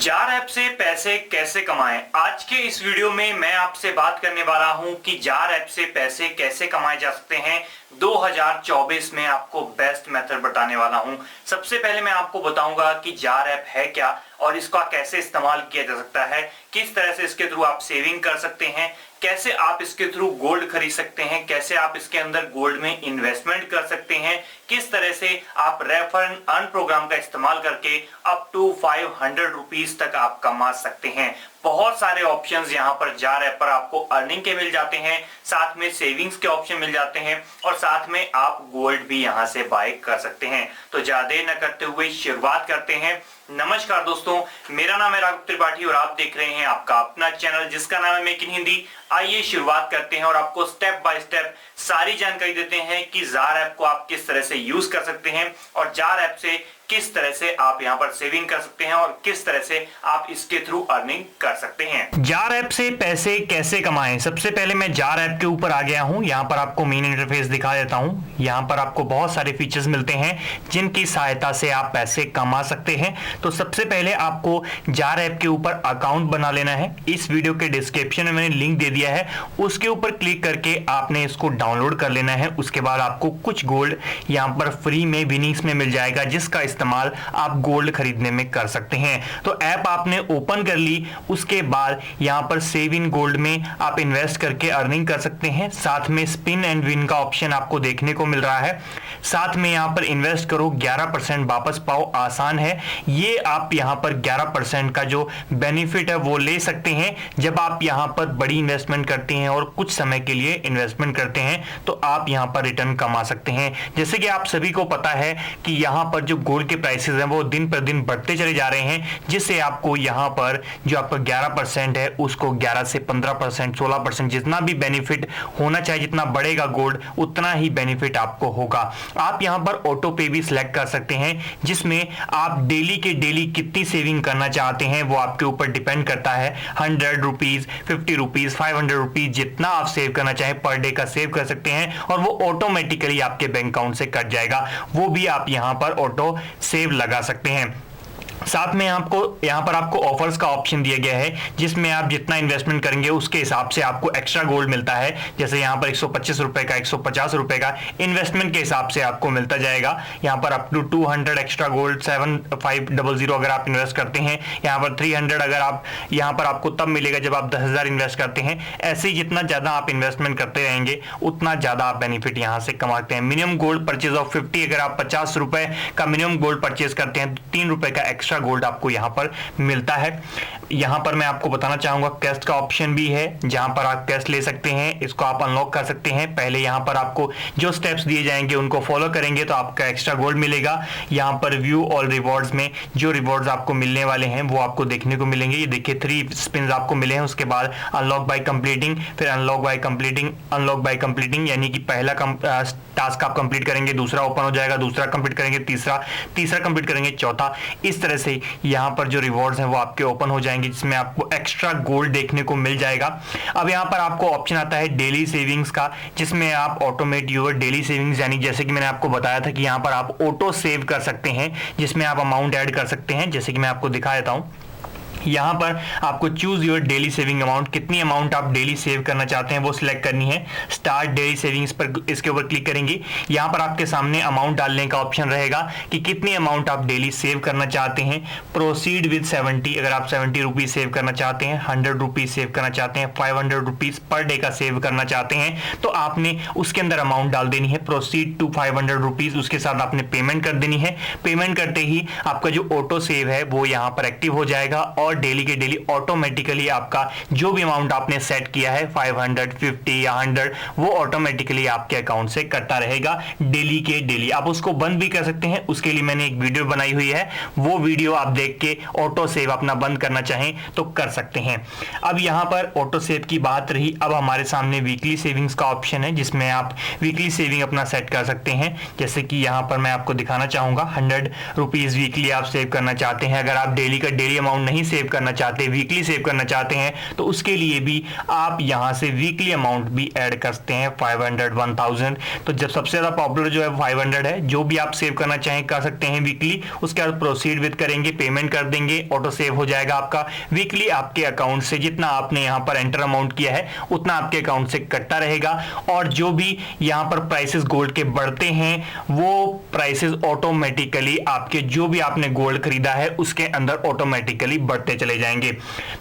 Jar app से पैसे कैसे कमाएं। आज के इस वीडियो में मैं आपसे बात करने वाला हूं कि जार ऐप से पैसे कैसे कमाए जा सकते हैं। 2024 में आपको बेस्ट मेथड बताने वाला हूं। सबसे पहले मैं आपको बताऊंगा कि जार ऐप है क्या और इसका कैसे इस्तेमाल किया जा सकता है, किस तरह से इसके थ्रू आप सेविंग कर सकते हैं, कैसे आप इसके थ्रू गोल्ड खरीद सकते हैं, कैसे आप इसके अंदर गोल्ड में इन्वेस्टमेंट कर सकते हैं, किस तरह से आप रेफर एंड अर्न प्रोग्राम का इस्तेमाल करके अप टू 500 रुपीज तक आप कमा सकते हैं। बहुत सारे ऑप्शंस यहाँ पर जार ऐप पर आपको अर्निंग के मिल जाते हैं, साथ में सेविंग्स के ऑप्शन मिल जाते हैं और साथ में आप गोल्ड भी यहाँ से बाय कर सकते हैं। तो ज्यादा देर न करते हुए शुरुआत करते हैं। नमस्कार दोस्तों, मेरा नाम है राघव त्रिपाठी और आप देख रहे हैं आपका अपना चैनल जिसका नाम है मेक इन हिंदी। आइए शुरुआत करते हैं और आपको स्टेप बाय स्टेप सारी जानकारी देते हैं कि जार ऐप को आप किस तरह से यूज कर सकते हैं और जार ऐप से किस तरह से आप यहां पर सेविंग कर सकते हैं और किस तरह से आप इसके थ्रू अर्निंग कर सकते हैं। जार ऐप से पैसे कैसे कमाएं। सबसे पहले मैं जार ऐप के ऊपर आ गया हूं। यहां पर आपको मेन इंटरफेस दिखा देता हूं। यहां पर आपको बहुत सारे फीचर्स मिलते हैं जिनकी सहायता से आप पैसे कमा सकते हैं। तो सबसे पहले आपको जार ऐप के ऊपर अकाउंट बना लेना है। इस वीडियो के डिस्क्रिप्शन में मैंने लिंक दे दिया है, उसके ऊपर क्लिक करके आपने इसको डाउनलोड कर लेना है। उसके बाद आपको कुछ गोल्ड यहां पर फ्री में विनिंग्स में मिल जाएगा जिसका इस्तेमाल आप गोल्ड खरीदने में कर सकते हैं। तो ऐप आपने ओपन कर ली, उसके बाद यहां पर सेव इन गोल्ड में आप इन्वेस्ट करके अर्निंग कर सकते हैं। साथ में स्पिन एंड विन का ऑप्शन आपको देखने को मिल रहा है। साथ में यहां पर इन्वेस्ट करो 11% वापस पाओ, आसान है ये। आप यहां पर 11% का जो बेनिफिट है वो ले सकते हैं जब आप यहां पर बड़ी इन्वेस्टमेंट करते हैं और कुछ समय के लिए इन्वेस्टमेंट करते हैं तो आप यहां पर रिटर्न कमा सकते हैं। जैसे कि आप सभी को पता है कि यहां पर जो गोल्ड के प्राइसेस हैं वो दिन पर दिन बढ़ते चले जा रहे हैं, जिससे आपको यहां पर जो आपका 11% है उसको 11 से 15%, 16% जितना भी बेनिफिट होना चाहिए, जितना बढ़ेगा गोल्ड उतना ही बेनिफिट आपको होगा। आप यहां पर ऑटो पे भी सिलेक्ट कर सकते हैं जिसमें आप डेली के डेली कितनी सेविंग करना चाहते हैं वो आपके ऊपर डिपेंड करता है। 100 रुपीज, 50 रुपीज, 500 रुपीज जितना आप सेव करना चाहें पर डे का सेव कर सकते हैं और वो ऑटोमेटिकली आपके बैंक अकाउंट से कट जाएगा। वो भी आप यहां पर ऑटो सेव लगा सकते हैं। साथ में आपको यहां पर आपको ऑफर्स का ऑप्शन दिया गया है जिसमें आप जितना इन्वेस्टमेंट करेंगे उसके हिसाब से आपको एक्स्ट्रा गोल्ड मिलता है। जैसे यहां पर 125 रुपए का, 150 रुपए का इन्वेस्टमेंट के हिसाब से आपको मिलता जाएगा। यहां पर अप टू 200 एक्स्ट्रा गोल्ड 7500 अगर आप इन्वेस्ट करते हैं। यहां पर 300 अगर आप यहां पर आपको तब मिलेगा जब आप 10,000 इन्वेस्ट करते हैं। ऐसे ही जितना ज्यादा आप इन्वेस्टमेंट करते रहेंगे उतना ज्यादा आप बेनिफिट यहां से कमाते हैं। मिनिमम गोल्ड परचेज ऑफ 50, अगर आप 50 रुपए का मिनिमम गोल्ड परचेज करते हैं तो 3 रुपए का एक्स्ट्रा गोल्ड आपको यहां पर मिलता है। यहां पर मैं आपको बताना चाहूंगा कैश का ऑप्शन भी है जहां पर आप कैश ले सकते हैं, इसको आप अनलॉक कर सकते हैं। पहले यहां पर आपको जो स्टेप्स दिए जाएंगे उनको फॉलो करेंगे तो आपका एक्स्ट्रा गोल्ड मिलेगा। यहां पर व्यू ऑल रिवॉर्ड्स में जो रिवॉर्ड्स आपको मिलने वाले हैं वो आपको देखने को मिलेंगे। ये देखिए 3 स्पिन्स आपको मिले हैं। उसके बाद अनलॉक बाय कंप्लीटिंग, फिर unlock bye completing, unlock bye completing, यानी कि पहला टास्क आप कंप्लीट करेंगे, दूसरा ओपन हो जाएगा, दूसरा कंप्लीट करेंगे, तीसरा कंप्लीट करेंगे, चौथा। इस तरह से यहां पर जो रिवॉर्ड्स हैं वो आपके ओपन हो जाएंगे जिसमें आपको एक्स्ट्रा गोल्ड देखने को मिल जाएगा। अब यहां पर आपको ऑप्शन आता है डेली सेविंग्स का जिसमें आप ऑटोमेट योर डेली सेविंग्स, यानी जैसे कि मैंने आपको बताया था कि यहां पर आप ऑटो सेव कर सकते हैं जिसमें आप अमाउंट ऐड कर सकते हैं। जैसे कि मैं आपको दिखा देता हूं, यहां पर आपको choose your daily saving amount, कितनी अमाउंट आप डेली सेव करना चाहते हैं वो सिलेक्ट करनी है। स्टार्ट डेली सेविंग्स पर इसके ऊपर क्लिक करेंगे। यहां पर आपके सामने अमाउंट डालने का ऑप्शन रहेगा कि कितनी अमाउंट आप डेली सेव करना चाहते हैं। प्रोसीड विद 70, अगर आप 70 रुपीज सेव करना चाहते हैं, 100 रुपीज सेव करना चाहते हैं, 500 रुपीज पर डे का सेव करना चाहते हैं तो आपने उसके अंदर अमाउंट डाल देनी है। प्रोसीड टू 500 रुपीज, उसके साथ आपने पेमेंट कर देनी है। पेमेंट करते ही आपका जो ऑटो सेव है वो यहां पर एक्टिव हो जाएगा और डेली के डेली ऑटोमेटिकली आपका जो भी अमाउंट आपने सेट किया है 500, 50 या 100 वो ऑटोमेटिकली आपके अकाउंट से कटता रहेगा डेली के डेली। आप उसको बंद भी कर सकते हैं, उसके लिए मैंने एक वीडियो बनाई हुई है, वो वीडियो आप देख के ऑटो सेव अपना बंद करना चाहें तो कर सकते हैं। अब यहां पर ऑटो सेव की बात रही, अब हमारे सामने वीकली सेविंग्स का ऑप्शन है जिसमें आप वीकली सेविंग अपना सेट कर सकते हैं। जैसे कि यहां पर मैं आपको दिखाना चाहूंगा 100 रुपीज वीकली आप सेव करना चाहते हैं। अगर आप डेली का डेली अमाउंट नहीं सेव सेव करना चाहते हैं, वीकली सेव करना चाहते हैं, तो उसके लिए भी आप यहां से वीकली अमाउंट भी ऐड कर सकते हैं 500, 1000। तो जब सबसे ज्यादा पॉपुलर जो है 500 है, जो भी आप सेव करना चाहें कर सकते हैं वीकली। उसके बाद प्रोसीड विद करेंगे, पेमेंट कर देंगे, ऑटो सेव हो जाएगा आपका। वीकली आपके अकाउंट से जितना आपने यहां पर एंटर अमाउंट किया है उतना आपके अकाउंट से कटता रहेगा। और जो भी यहां पर प्राइसेस गोल्ड के बढ़ते हैं वो प्राइसेस ऑटोमेटिकली आपके जो भी आपने गोल्ड खरीदा है उसके अंदर ऑटोमेटिकली बढ़ते चले जाएंगे।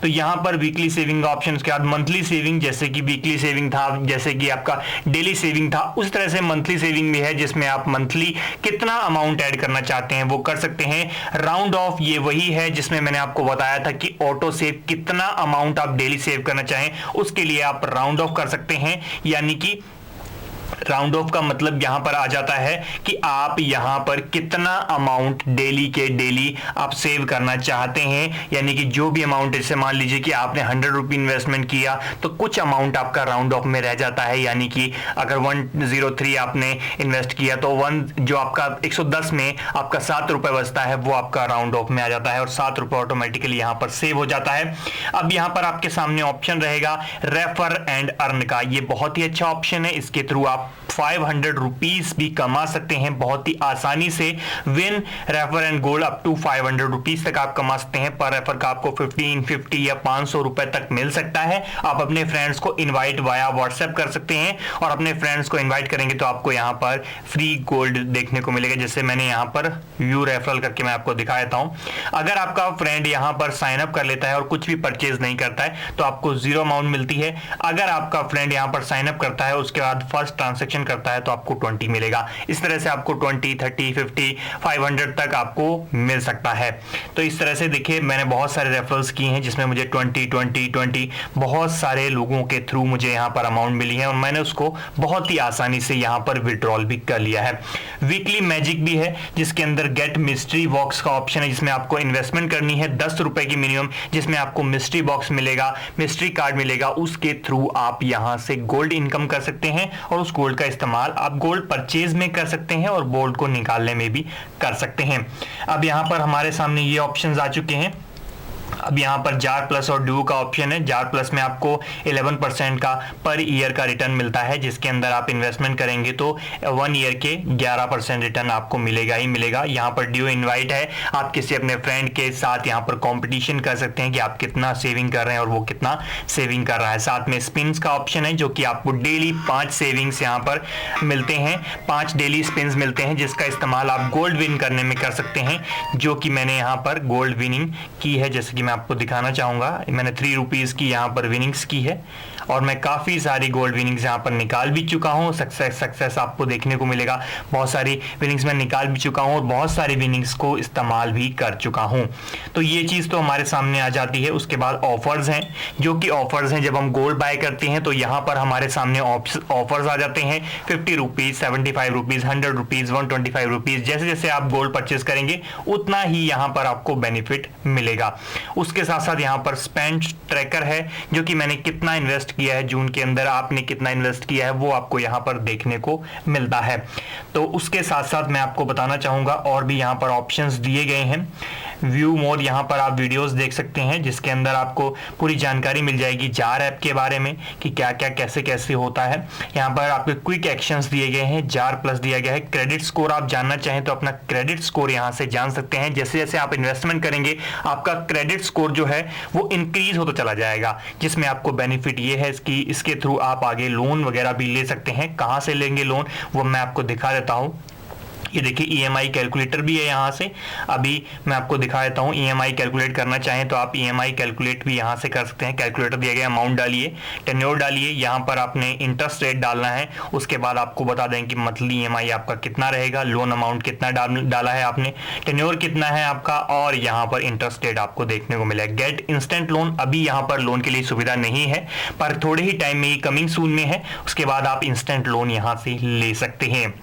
तो यहां पर वीकली सेविंग का ऑप्शन, उसके बाद मंथली सेविंग, जैसे कि वीकली सेविंग था, जैसे कि आपका डेली सेविंग था, उस तरह से मंथली सेविंग भी है जिसमें आप मंथली कितना अमाउंट ऐड करना चाहते हैं वो कर सकते हैं। राउंड ऑफ ये वही है जिसमें मैंने आपको बताया था कि ऑटो सेव कितना अमाउंट आप डेली सेव करना चाहें उसके लिए आप राउंड ऑफ कर सकते हैं। यानी कि राउंड ऑफ का मतलब यहां पर आ जाता है कि आप यहां पर कितना अमाउंट डेली के डेली आप सेव करना चाहते हैं। यानी कि जो भी अमाउंट, जैसे मान लीजिए कि आपने 100 रुपये इन्वेस्टमेंट किया तो कुछ अमाउंट आपका राउंड ऑफ में रह जाता है। यानी कि अगर 103 आपने इन्वेस्ट किया तो जो आपका 110 में आपका 7 रुपए बचता है वो आपका राउंड ऑफ में आ जाता है और 7 रुपए ऑटोमेटिकली यहां पर सेव हो जाता है। अब यहां पर आपके सामने ऑप्शन रहेगा रेफर एंड अर्न का। ये बहुत ही अच्छा ऑप्शन है, इसके थ्रू आप 500 रुपीज भी कमा सकते हैं बहुत ही आसानी से। Win refer and gold up to 500 rupees तक आप कमा सकते हैं। पर रेफर का आपको 15, 50 या 500 रुपए तक मिल सकता है। आप अपने फ्रेंड्स को इनवाइट वाया व्हाट्सएप कर सकते हैं और अपने फ्रेंड्स को इनवाइट करेंगे तो आपको यहां पर फ्री गोल्ड देखने को मिलेगा। जैसे मैंने यहां पर व्यू रेफरल करके मैं आपको दिखा देता हूं। अगर आपका फ्रेंड यहां पर साइन अप कर लेता है और कुछ भी परचेज नहीं करता है तो आपको 0 अमाउंट मिलती है। अगर आपका फ्रेंड यहां पर साइन अप करता है उसके बाद फर्स्ट ट्रांजेक्शन करता है तो आपको 20 मिलेगा। इस तरह से आपको 20, 30, 50, 500 तक आपको मिल सकता है। तो इस तरह से देखिए मैंने बहुत सारे रेफरल्स किए हैं जिसमें मुझे 20 बहुत सारे लोगों के थ्रू मुझे यहां पर अमाउंट मिली है और मैंने उसको बहुत ही आसानी से यहां पर विड्रॉल भी कर लिया है। वीकली मैजिक भी है जिसके अंदर गेट मिस्ट्री बॉक्स का ऑप्शन है जिसमें आपको इन्वेस्टमेंट करनी है 10 रुपए की मिनिमम, जिसमें आपको मिस्ट्री बॉक्स मिलेगा, मिस्ट्री कार्ड मिलेगा। उसके थ्रू आप यहां से गोल्ड इनकम कर सकते हैं और उस गोल्ड का इस्तेमाल आप गोल्ड परचेज में कर सकते हैं और गोल्ड को निकालने में भी कर सकते हैं। अब यहां पर हमारे सामने ये ऑप्शंस आ चुके हैं। अब यहाँ पर जार प्लस और ड्यू का ऑप्शन है। जार प्लस में आपको 11% का पर ईयर का रिटर्न मिलता है जिसके अंदर आप इन्वेस्टमेंट करेंगे तो 1 ईयर के 11% रिटर्न आपको मिलेगा ही मिलेगा। यहाँ पर ड्यू इनवाइट है, आप किसी अपने फ्रेंड के साथ यहाँ पर कंपटीशन कर सकते हैं कि आप कितना सेविंग कर रहे हैं और वो कितना सेविंग कर रहा है। साथ में स्पिन्स का ऑप्शन है जो कि आपको डेली 5 सेविंग्स यहाँ पर मिलते हैं, 5 डेली स्पिन्स मिलते हैं जिसका इस्तेमाल आप गोल्ड विन करने में कर सकते हैं। जो कि मैंने यहाँ पर गोल्ड विनिंग की है, जैसे कि मैं आपको दिखाना चाहूंगा। मैंने 3 रुपीज की यहाँ पर विनिंग्स की है और मैं काफी सारी गोल्ड विनिंग्स यहाँ पर निकाल भी चुका हूँ। सक्सेस आपको देखने को मिलेगा। बहुत सारी विनिंग्स मैं निकाल भी चुका हूँ और बहुत सारी विनिंग्स को इस्तेमाल भी कर चुका हूँ। तो ये चीज तो हमारे सामने आ जाती है। उसके बाद ऑफर्स हैं, जो कि ऑफर्स हैं जब हम गोल्ड बाय करते हैं तो यहाँ पर हमारे सामने ऑफर्स आ जाते हैं 50 रुपीज, 75 रुपीज, 100 रुपीज, 125 रुपीज। जैसे जैसे आप गोल्ड परचेज करेंगे उतना ही यहाँ पर आपको बेनिफिट मिलेगा। उसके साथ साथ यहाँ पर स्पेंड ट्रैकर है जो कि मैंने कितना इन्वेस्ट किया है जून के अंदर, आपने कितना इन्वेस्ट किया है वो आपको यहाँ पर देखने को मिलता है। तो उसके साथ साथ मैं आपको बताना चाहूंगा और भी यहाँ पर ऑप्शंस दिए गए हैं। व्यू मोर, यहाँ पर आप वीडियोस देख सकते हैं जिसके अंदर आपको पूरी जानकारी मिल जाएगी जार ऐप के बारे में कि क्या क्या कैसे कैसे होता है। यहाँ पर आपके क्विक एक्शंस दिए गए हैं, जार प्लस दिया गया है। क्रेडिट स्कोर आप जानना चाहें तो अपना क्रेडिट स्कोर यहाँ से जान सकते हैं। जैसे जैसे आप इन्वेस्टमेंट करेंगे आपका क्रेडिट स्कोर जो है वो इंक्रीज होता चला जाएगा, जिसमें आपको बेनिफिट ये है कि इसके थ्रू आप आगे लोन वगैरह भी ले सकते हैं। कहाँ से लेंगे लोन वो मैं आपको दिखा देता हूँ। ये देखिए ईएमआई कैलकुलेटर भी है यहाँ से। अभी मैं आपको दिखा देता हूँ। ईएमआई कैलकुलेट करना चाहें तो आप ईएमआई कैलकुलेट भी यहाँ से कर सकते हैं। कैलकुलेटर दिया गया, अमाउंट डालिए, टेन्योर डालिए, यहाँ पर आपने इंटरेस्ट रेट डालना है। उसके बाद आपको बता दें कि मंथली ईएमआई आपका कितना रहेगा, लोन अमाउंट कितना डाला है आपने, टेन्योर कितना है आपका और यहाँ पर इंटरेस्ट रेट आपको देखने को मिलेगा। गेट इंस्टेंट लोन, अभी यहाँ पर लोन के लिए सुविधा नहीं है पर थोड़े ही टाइम में ही कमिंग सून में है। उसके बाद आप इंस्टेंट लोन यहाँ से ले सकते हैं।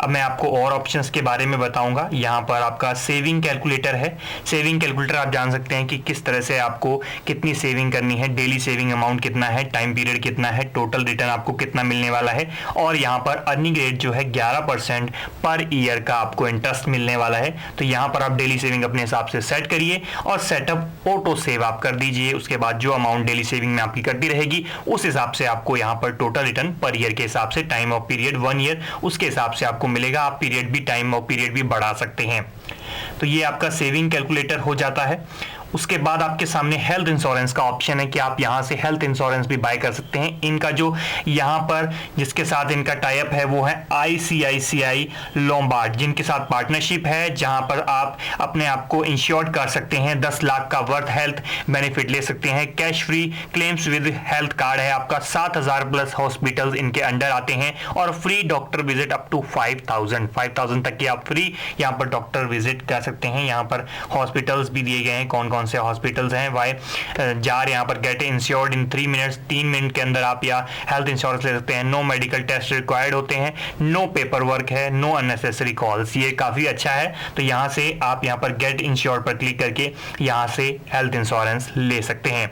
अब मैं आपको और ऑप्शंस के बारे में बताऊंगा। यहाँ पर आपका सेविंग कैलकुलेटर है। सेविंग कैलकुलेटर आप जान सकते हैं कि किस तरह से आपको कितनी सेविंग करनी है, डेली सेविंग अमाउंट कितना है, टाइम पीरियड कितना है, टोटल रिटर्न आपको कितना मिलने वाला है, और यहाँ पर अर्निंग रेट जो है 11% पर ईयर का आपको इंटरेस्ट मिलने वाला है। तो यहाँ पर आप डेली सेविंग अपने हिसाब से सेट करिए और सेटअप ऑटो सेव आप कर दीजिए। उसके बाद जो अमाउंट डेली सेविंग में आपकी कटती रहेगी उस हिसाब से आपको यहाँ पर टोटल रिटर्न पर ईयर के हिसाब से, टाइम ऑफ पीरियड 1 ईयर, उसके हिसाब से आपको मिलेगा। आप पीरियड भी, टाइम ऑफ पीरियड भी बढ़ा सकते हैं। तो ये आपका सेविंग कैलकुलेटर हो जाता है। उसके बाद आपके सामने हेल्थ इंश्योरेंस का ऑप्शन है कि आप यहां से हेल्थ इंश्योरेंस भी बाय कर सकते हैं। इनका जो यहां पर जिसके साथ इनका टाई अप है वो है आईसीआईसीआई लोम्बार्ड, जिनके साथ पार्टनरशिप है, जहां पर आप अपने आप को इंश्योर्ड कर सकते हैं। 10 लाख का वर्थ हेल्थ बेनिफिट ले सकते हैं। Cash free claims with health card है आपका। 7000 प्लस हॉस्पिटल्स इनके अंडर आते हैं और free doctor visit up to 5000 तक की आप फ्री यहां पर डॉक्टर विजिट कर सकते हैं। यहां पर हॉस्पिटल्स भी दिए गए हैं, कौन कौन से हॉस्पिटल्स हैं। वाई जार यहाँ पर गेट इंश्योर्ड इन 3 मिनट्स, 3 मिनट के अंदर आप या हेल्थ इंश्योरेंस ले सकते हैं। नो मेडिकल टेस्ट रिक्वायर्ड होते हैं, नो पेपर वर्क है, नो अननेसेसरी कॉल्स। ये काफी अच्छा है। तो यहाँ से आप यहाँ पर गेट इंश्योर्ड पर क्लिक करके यहाँ से हेल्थ इंश्योरेंस ले सकते हैं।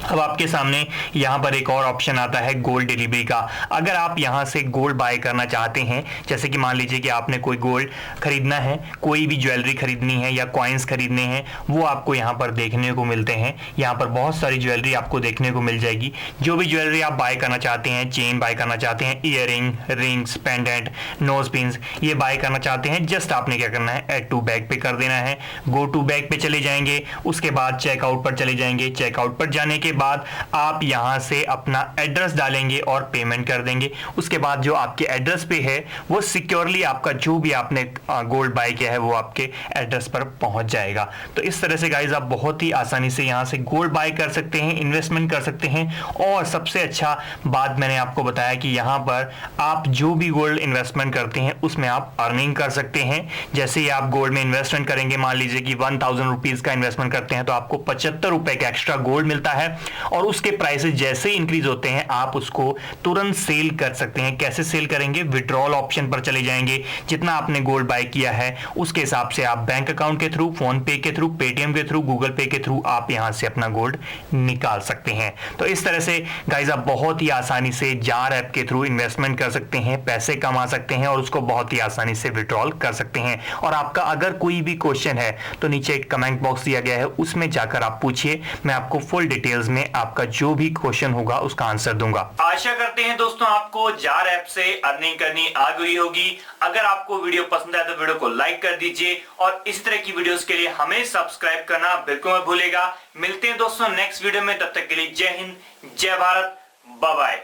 अब आपके सामने यहाँ पर एक और ऑप्शन आता है गोल्ड डिलीवरी का। अगर आप यहाँ से गोल्ड बाय करना चाहते हैं, जैसे कि मान लीजिए कि आपने कोई गोल्ड खरीदना है, कोई भी ज्वेलरी खरीदनी है या कॉइन्स खरीदने हैं, वो आपको यहाँ पर देखने को मिलते हैं। यहाँ पर बहुत सारी ज्वेलरी आपको देखने को मिल जाएगी। जो भी ज्वेलरी आप बाय करना चाहते हैं, चेन बाय करना चाहते हैं, earring, rings, pendant, nose pins, ये बाय करना चाहते हैं, जस्ट आपने क्या करना है, ऐड टू बैग पे कर देना है। गो टू बैग पे चले जाएंगे, उसके बाद चेकआउट पर चले जाएंगे। चेकआउट पर जाने के बाद आप यहां से अपना एड्रेस डालेंगे और पेमेंट कर देंगे। उसके बाद जो आपके एड्रेस पे है वो सिक्योरली आपका जो भी आपने गोल्ड बाय किया है वो आपके एड्रेस पर पहुंच जाएगा। तो इस तरह से गाइज आप बहुत ही आसानी से यहां से गोल्ड बाय कर सकते हैं, इन्वेस्टमेंट कर सकते हैं। और सबसे अच्छा बात मैंने आपको बताया कि यहां पर आप जो भी गोल्ड इन्वेस्टमेंट करते हैं उसमें आप अर्निंग कर सकते हैं। जैसे ही आप गोल्ड में इन्वेस्टमेंट करेंगे, मान लीजिए कि 1000 रुपीज का इन्वेस्टमेंट करते हैं तो आपको 75 रुपए का एक्स्ट्रा गोल्ड मिलता है और उसके प्राइसेस जैसे इंक्रीज होते हैं आप उसको तुरंत सेल कर सकते हैं। कैसे सेल करेंगे? विड्रॉल ऑप्शन पर चले जाएंगे। जितना आपने गोल्ड बाय किया है उसके हिसाब से आप बैंक अकाउंट के थ्रू, फोन पे के थ्रू, पेटीएम के थ्रू, गूगल पे के थ्रू आप यहां से अपना गोल्ड निकाल सकते हैं। तो इस तरह से गाइस आप बहुत ही आसानी से जार ऐप के थ्रू इन्वेस्टमेंट कर सकते हैं, पैसे कमा सकते हैं और उसको बहुत ही आसानी से विड्रॉल कर सकते हैं। और आपका अगर कोई भी क्वेश्चन है तो नीचे एक कमेंट बॉक्स दिया गया है, उसमें जाकर आप पूछिए। मैं आपको फुल डिटेल्स में आपका जो भी क्वेश्चन होगा उसका आंसर दूंगा। आशा करते हैं दोस्तों आपको जार ऐप से अर्निंग करनी आ गई होगी। अगर आपको वीडियो पसंद आए तो वीडियो को लाइक कर दीजिए और इस तरह की वीडियोस के लिए हमें सब्सक्राइब करना बिल्कुल मत भूलिएगा। मिलते हैं दोस्तों नेक्स्ट वीडियो में, तब तक के लिए जय हिंद, जय भारत, बाय बाय।